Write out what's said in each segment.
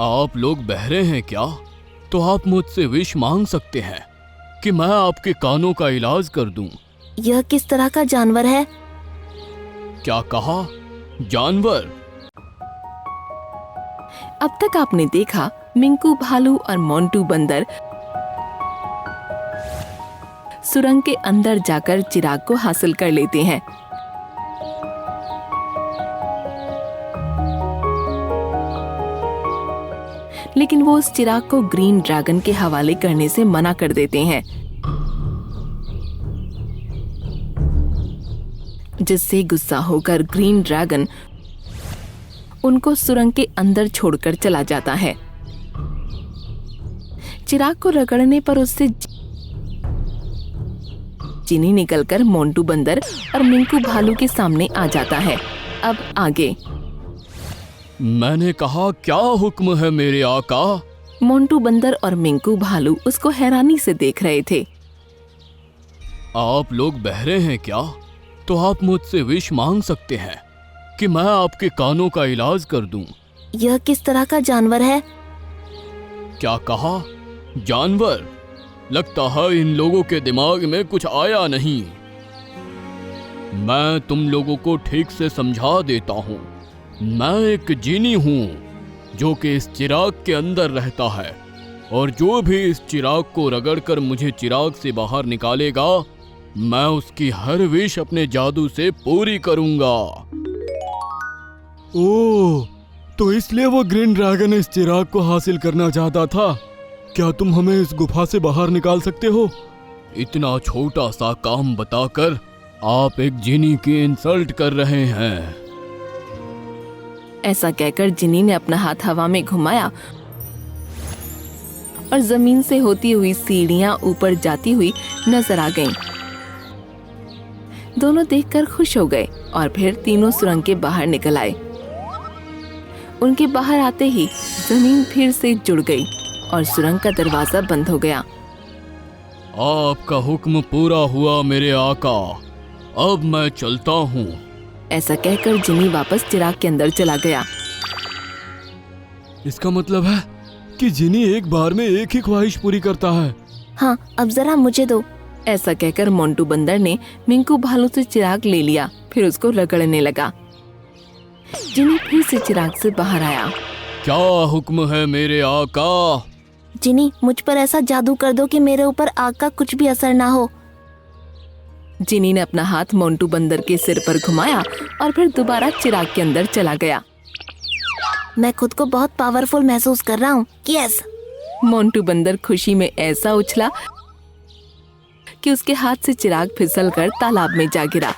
आप लोग बहरे हैं क्या? तो आप मुझसे विश मांग सकते हैं कि मैं आपके कानों का इलाज कर दूं। यह किस तरह का जानवर है? क्या कहा? जानवर? अब तक आपने देखा मिंकू भालू और मोंटू बंदर सुरंग के अंदर जाकर चिराग को हासिल कर लेते हैं। लेकिन वो उस चिराग को ग्रीन ड्रैगन के हवाले करने से मना कर देते हैं, जिससे गुस्सा होकर ग्रीन ड्रैगन उनको सुरंग के अंदर छोड़कर चला जाता है। चिराग को रगड़ने पर उससे चीनी निकलकर मोंटू बंदर और मिंकू भालू के सामने आ जाता है। अब आगे। मैंने कहा, क्या हुक्म है मेरे आका? मोंटू बंदर और मिंकू भालू उसको हैरानी से देख रहे थे। आप लोग बहरे हैं क्या? तो आप मुझसे विश मांग सकते हैं कि मैं आपके कानों का इलाज कर दूं। यह किस तरह का जानवर है? क्या कहा? जानवर? लगता है इन लोगों के दिमाग में कुछ आया नहीं। मैं तुम लोगों को ठीक से समझा देता हूँ। मैं एक जीनी हूँ जो कि इस चिराग के अंदर रहता है, और जो भी इस चिराग को रगड़कर मुझे चिराग से बाहर निकालेगा, मैं उसकी हर विश अपने जादू से पूरी करूंगा। ओह, तो इसलिए वो ग्रीन ड्रैगन इस चिराग को हासिल करना चाहता था। क्या तुम हमें इस गुफा से बाहर निकाल सकते हो? इतना छोटा सा काम बताकर आप एक जिनी की इंसल्ट कर रहे हैं। ऐसा कहकर जिनी ने अपना हाथ हवा में घुमाया और जमीन से होती हुई सीढ़ियां ऊपर जाती हुई नजर आ गईं। दोनों देखकर खुश हो गए और फिर तीनों सुरंग के बाहर निकल आए। उनके बाहर आते ही जमीन फिर से जुड़ गई और सुरंग का दरवाजा बंद हो गया। आपका हुक्म पूरा हुआ मेरे आका, अब मैं चलता हूँ। ऐसा कहकर जिनी वापस चिराग के अंदर चला गया। इसका मतलब है कि जिनी एक बार में एक ही ख्वाहिश पूरी करता है। हाँ, अब जरा मुझे दो। ऐसा कहकर मोंटू बंदर ने मिंकू भालू से चिराग ले लिया, फिर उसको रगड़ने लगा। जिनी फिर से चिराग से बाहर आया। क्या हुक्म है मेरे आका? जिनी, मुझ पर ऐसा जादू कर दो कि मेरे ऊपर आग का कुछ भी असर ना हो। जिनी ने अपना हाथ मोंटू बंदर के सिर पर घुमाया और फिर दोबारा चिराग के अंदर चला गया। मैं खुद को बहुत पावरफुल महसूस कर रहा हूँ। यस। मोंटू बंदर खुशी में ऐसा उछला कि उसके हाथ से चिराग फिसलकर तालाब में जा गिरा।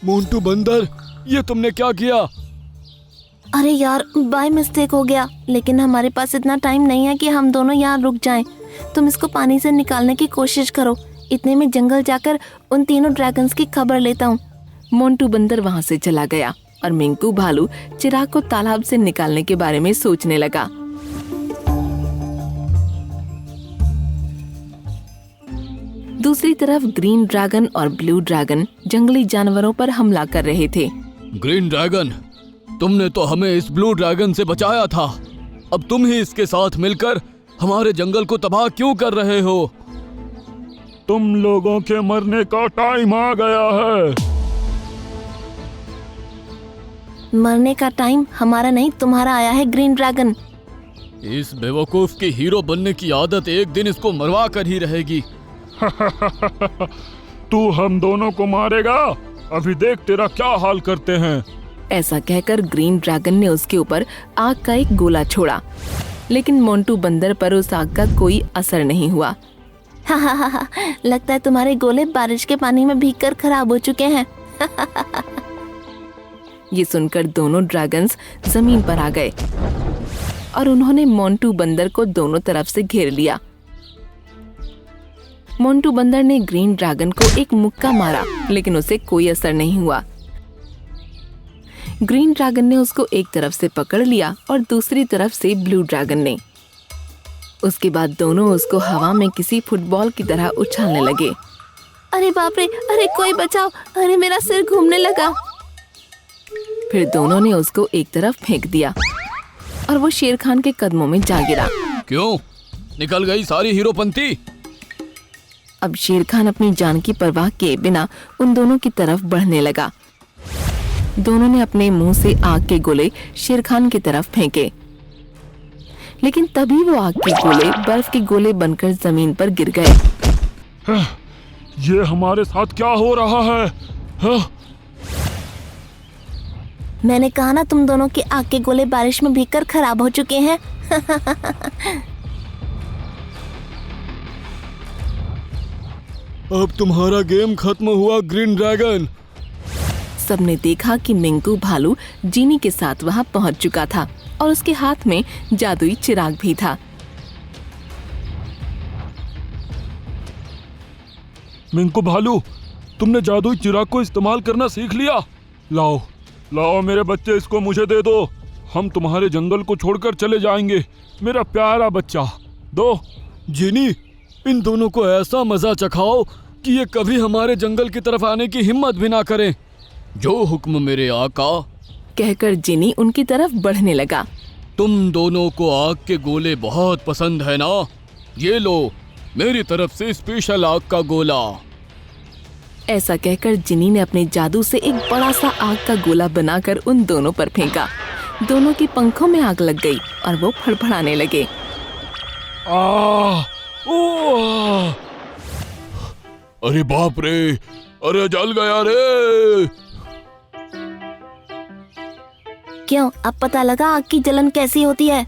मोंटू बंदर, ये तुमने क्या किया? अरे यार, बाय मिस्टेक हो गया, लेकिन हमारे पास इतना टाइम नहीं है कि हम दोनों यहाँ रुक जाएं। तुम इसको पानी से निकालने की कोशिश करो। इतने में जंगल जाकर उन तीनों ड्रैगन्स की खबर लेता हूँ। मोंटू बंदर वहाँ से चला गया और मिंकू भालू चिराग को तालाब से निकालने के बारे में सोचने लगा। दूसरी तरफ ग्रीन ड्रैगन और ब्लू ड्रैगन जंगली जानवरों पर हमला कर रहे थे। ग्रीन ड्रैगन, तुमने तो हमें इस ब्लू ड्रैगन से बचाया था। अब तुम ही इसके साथ मिलकर हमारे जंगल को तबाह क्यों कर रहे हो? तुम लोगों के मरने का टाइम आ गया है। मरने का टाइम हमारा नहीं, तुम्हारा आया है ग्रीन ड्रैगन। इस बेवकूफ की हीरो बनने की आदत एक दिन इसको मरवा कर ही रहेगी। तू हम दोनों को मारेगा? अभी देख तेरा क्या हाल करते हैं। ऐसा कहकर ग्रीन ड्रैगन ने उसके ऊपर आग का एक गोला छोड़ा, लेकिन मोंटू बंदर पर उस आग का कोई असर नहीं हुआ। हा, लगता है तुम्हारे गोले बारिश के पानी में भीगकर खराब हो चुके हैं। ये सुनकर दोनों ड्रैगन्स जमीन पर आ गए और उन्होंने मोंटू बंदर को दोनों तरफ से घेर लिया। मोंटू बंदर ने ग्रीन ड्रैगन को एक मुक्का मारा, लेकिन उसे कोई असर नहीं हुआ। ग्रीन ड्रैगन ने उसको एक तरफ से पकड़ लिया और दूसरी तरफ से ब्लू ड्रैगन ने। उसके बाद दोनों उसको हवा में किसी फुटबॉल की तरह उछालने लगे। अरे बाप रे, अरे कोई बचाओ, अरे मेरा सिर घूमने लगा। फिर दोनों ने उसको एक तरफ फेंक दिया और वो शेर खान के कदमों में जा गिरा। क्यों निकल गई सारी हीरोपंती? अब शेर खान अपनी जान की परवाह किए बिना उन दोनों की तरफ बढ़ने लगा। दोनों ने अपने मुंह से आग के गोले शेर खान की तरफ फेंके, लेकिन तभी वो आग के गोले बर्फ के गोले बनकर जमीन पर गिर गए। ये हमारे साथ क्या हो रहा है? मैंने कहा ना, तुम दोनों के आग के गोले बारिश में भीगकर खराब हो चुके हैं। अब तुम्हारा गेम खत्म हुआ ग्रीन ड्रैगन। सबने देखा कि मिंकू भालू जीनी के साथ वहां पहुंच चुका था और उसके हाथ में जादुई चिराग भी था। मिंकू भालू, तुमने जादुई चिराग को इस्तेमाल करना सीख लिया। लाओ लाओ मेरे बच्चे, इसको मुझे दे दो। हम तुम्हारे जंगल को छोड़कर चले जाएंगे, मेरा प्यारा बच्चा। दो। जीनी, इन दोनों को ऐसा मजा चखाओ कि ये कभी हमारे जंगल की तरफ आने की हिम्मत भी ना करें। जो हुक्म मेरे आका। कहकर जिनी उनकी तरफ बढ़ने लगा। तुम दोनों को आग के गोले बहुत पसंद है ना? ये लो मेरी तरफ से स्पेशल आग का गोला। ऐसा कहकर जिनी ने अपने जादू से एक बड़ा सा आग का गोला बनाकर उन दोनों पर फेंका। दोनों की पंखों में आग लग गई और वो फड़फड़ाने लगे। अरे बाप रे, अरे जल गया रे। क्यों, अब पता लगा आग की जलन कैसी होती है?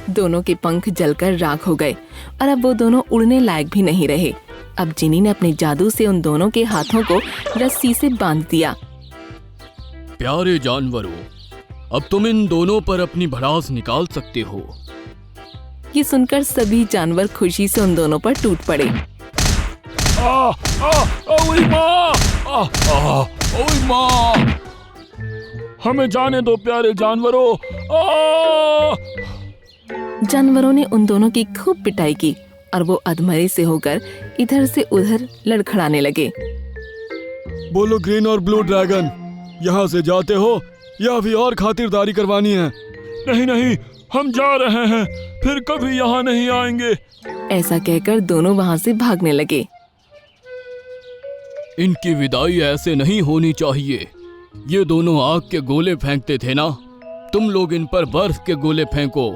दोनों के पंख जलकर राख हो गए और अब वो दोनों उड़ने लायक भी नहीं रहे। अब जिनी ने अपने जादू से उन दोनों के हाथों को रस्सी से बांध दिया। प्यारे जानवरों, अब तुम इन दोनों पर अपनी भड़ास निकाल सकते हो। ये सुनकर सभी जानवर खुशी से उन दोनों पर टूट पड़े। हमें जाने दो प्यारे जानवरों। जानवरों ने उन दोनों की खूब पिटाई की और वो अधमरे से होकर इधर से उधर लड़खड़ाने लगे। बोलो ग्रीन और ब्लू ड्रैगन, यहाँ से जाते हो या अभी और खातिरदारी करवानी है? नहीं नहीं, हम जा रहे हैं, फिर कभी यहाँ नहीं आएंगे। ऐसा कहकर दोनों वहाँ से भागने लगे। इनकी विदाई ऐसे नहीं होनी चाहिए। ये दोनों आग के गोले फेंकते थे ना, तुम लोग इन पर बर्फ के गोले फेंको।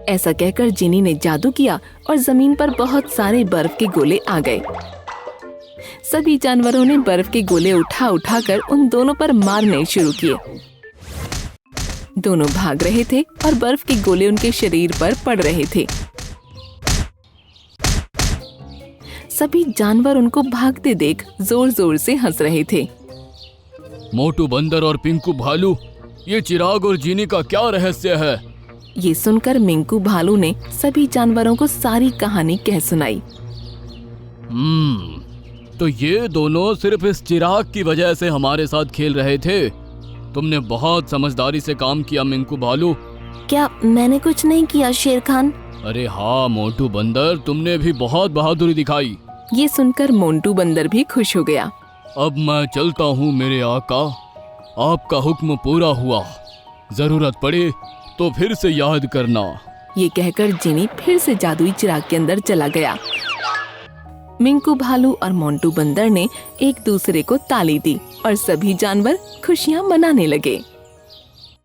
ऐसा कहकर जिनी ने जादू किया और जमीन पर बहुत सारे बर्फ के गोले आ गए। सभी जानवरों ने बर्फ के गोले उठा उठा कर उन दोनों पर मारने शुरू किए। दोनों भाग रहे थे और बर्फ के गोले उनके शरीर पर पड़ रहे थे। सभी जानवर उनको भागते देख जोर जोर से हंस रहे थे। मोटू बंदर और पिंकू भालू, ये चिराग और जीनी का क्या रहस्य है? ये सुनकर मिंकू भालू ने सभी जानवरों को सारी कहानी कह सुनाई। तो ये दोनों सिर्फ इस चिराग की वजह से हमारे साथ खेल रहे थे। तुमने बहुत समझदारी से काम किया मिंकू भालू। क्या मैंने कुछ नहीं किया शेर खान? अरे हाँ मोटू बंदर, तुमने भी बहुत बहादुरी दिखाई। ये सुनकर मोंटू बंदर भी खुश हो गया। अब मैं चलता हूँ मेरे आका, आपका हुक्म पूरा हुआ। जरूरत पड़े तो फिर से याद करना। ये कहकर जिनी फिर से जादुई चिराग के अंदर चला गया। मिंकू भालू और मोंटू बंदर ने एक दूसरे को ताली दी और सभी जानवर खुशियां मनाने लगे।